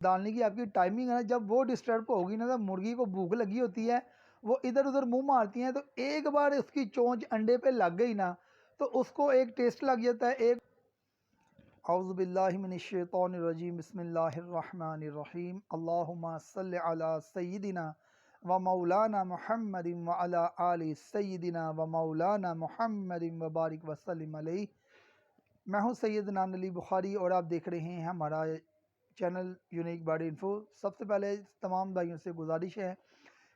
डालने की आपकी टाइमिंग है ना, जब वो डिस्टर्ब होगी ना, जब मुर्गी को भूख लगी होती है, वो इधर उधर मुंह मारती हैं, तो एक बार उसकी चोंच अंडे पे लग गई ना, तो उसको एक टेस्ट लग जाता है। एक औज़ुबिल्लाहिमिनश्शैतानिर्रजीम बिस्मिल्लाहिर्रहमानिर्रहीम अल्लाहुम्मा सल्लि अला सय्यिदिना व मौलाना मुहम्मदिन व अला आलि सय्यिदिना व मौलाना मुहम्मदिन व बारिक वसल्लिम अलैहि। मैं हूँ सैयद नान अली बुखारी और आप देख रहे हैं हमारा चैनल यूनिक बॉडी इन्फो। सबसे पहले तमाम भाइयों से गुजारिश है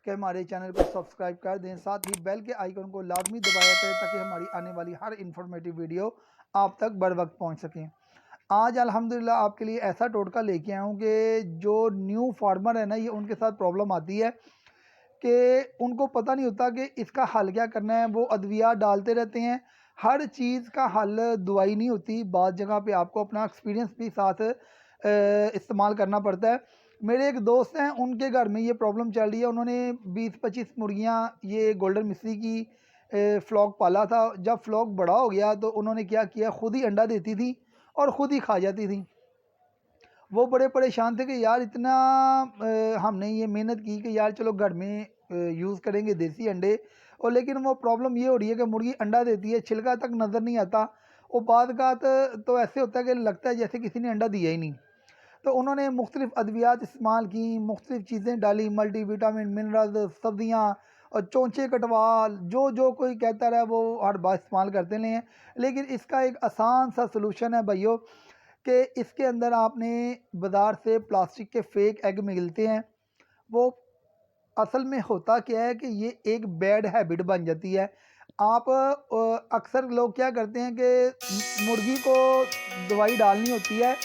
कि हमारे चैनल को सब्सक्राइब कर दें, साथ ही बेल के आइकन को लाजमी दबाया करें ताकि हमारी आने वाली हर इन्फॉर्मेटिव वीडियो आप तक बर वक्त पहुँच सकें। आज अल्हम्दुलिल्लाह आपके लिए ऐसा टोटका लेके आया हूँ कि जो न्यू फार्मर है ना, ये उनके साथ प्रॉब्लम आती है कि उनको पता नहीं होता कि इसका हल क्या करना है। वो अद्वियात डालते रहते हैं। हर चीज़ का हल दवाई नहीं होती, बाद जगह पे आपको अपना एक्सपीरियंस भी साथ इस्तेमाल करना पड़ता है। मेरे एक दोस्त हैं, उनके घर में ये प्रॉब्लम चल रही है। उन्होंने 20-25 मुर्गियाँ ये गोल्डन मिस्री की फ्लॉक पाला था। जब फ्लॉक बड़ा हो गया तो उन्होंने क्या किया, ख़ुद ही अंडा देती थी और ख़ुद ही खा जाती थी। वो बड़े परेशान थे कि यार इतना हमने ये मेहनत की कि यार चलो घर में यूज़ करेंगे देसी अंडे, और लेकिन वो प्रॉब्लम ये हो रही है कि मुर्गी अंडा देती है, छिलका तक नज़र नहीं आता। और बाद का तो ऐसे होता है कि लगता है जैसे किसी ने अंडा दिया ही नहीं। तो उन्होंने मुख्तलिफ़ अद्वियात इस्तेमाल की, मुख्तलिफ़ चीज़ें डाली, मल्टी विटामिन, मिनरल्स, सब्ज़ियाँ और चोंचे कटवाल, जो जो कोई कहता रहा वो हर बार इस्तेमाल करते रहे हैं। लेकिन इसका एक आसान सा सलूशन है भाइयों कि इसके अंदर आपने बाज़ार से प्लास्टिक के फेक एग मिलते हैं। वो असल में होता क्या है कि ये एक बैड हैबिट बन जाती है। आप अक्सर लोग क्या करते हैं कि मुर्गी को दवाई डालनी होती है,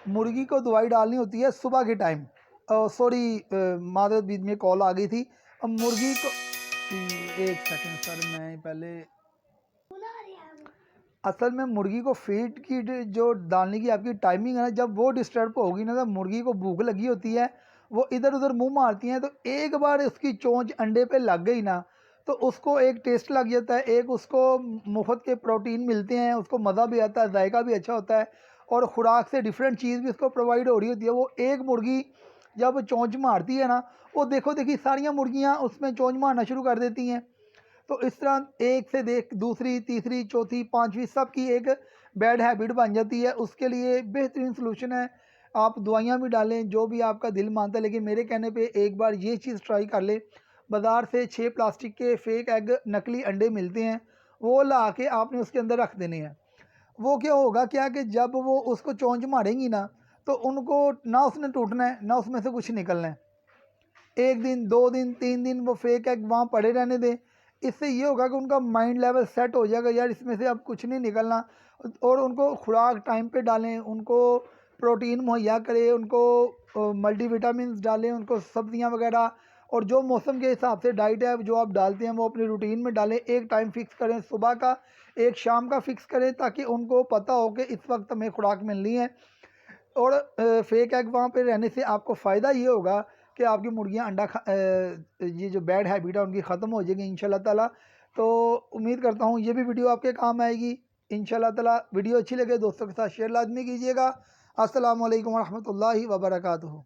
मुर्गी को दवाई डालनी होती है सुबह के टाइम। सॉरी, मादरत बीच में कॉल आ गई थी। अब मुर्गी को एक सेकंड सर, मैं पहले असल में मुर्गी को फीड की जो डालने की आपकी टाइमिंग है ना, जब वो डिस्टर्ब होगी ना, जब मुर्गी को भूख लगी होती है, वो इधर उधर मुंह मारती हैं, तो एक बार उसकी चोंच अंडे पे लग गई ना, तो उसको एक टेस्ट लग जाता है, एक उसको मुफ्त के प्रोटीन मिलते हैं, उसको मज़ा भी आता है, जायका भी अच्छा होता है, और ख़ुराक से डिफरेंट चीज़ भी उसको प्रोवाइड हो रही होती है। वो एक मुर्गी जब चोंच मारती है ना, वो देखो देखी सारियाँ मुर्गियाँ उसमें चोंच मारना शुरू कर देती हैं। तो इस तरह एक से देख दूसरी, तीसरी, चौथी, पाँचवीं सबकी एक बैड हैबिट बन जाती है। उसके लिए बेहतरीन सलूशन है, आप दवाइयाँ भी डालें जो भी आपका दिल मानता है, लेकिन मेरे कहने पे एक बार ये चीज़ ट्राई कर लें। बाज़ार से 6 प्लास्टिक के फेक एग नकली अंडे मिलते हैं, वो ला के आपने उसके अंदर रख देने हैं। वो क्या होगा क्या कि जब वो उसको चोंच मारेंगी ना, तो उनको ना उसने टूटना है ना उसमें से कुछ निकलना है। 1 दिन, 2 दिन, 3 दिन वो फेक एग वहाँ पड़े रहने दें। इससे ये होगा कि उनका माइंड लेवल सेट हो जाएगा, यार इसमें से अब कुछ नहीं निकलना। और उनको खुराक टाइम पे डालें, उनको प्रोटीन मुहैया करें, उनको मल्टीविटामिन्स डालें, उनको सब्जियां वगैरह, और जो मौसम के हिसाब से डाइट है जो आप डालते हैं वो अपनी रूटीन में डालें। एक टाइम फिक्स करें सुबह का, एक शाम का फिक्स करें, ताकि उनको पता हो कि इस वक्त हमें खुराक मिलनी है। और फेक एग वहाँ पे रहने से आपको फ़ायदा ये होगा कि आपकी मुर्गियाँ ये जो बैड हैबिट है उनकी ख़त्म हो जाएगी इंशाल्लाह ताला। तो उम्मीद करता हूँ ये भी वीडियो आपके काम आएगी इंशाल्लाह ताला। वीडियो अच्छी लगे दोस्तों के साथ शेयर लाजमी कीजिएगा। अस्सलामु अलैकुम वरहमतुल्लाहि वबरकातुहू।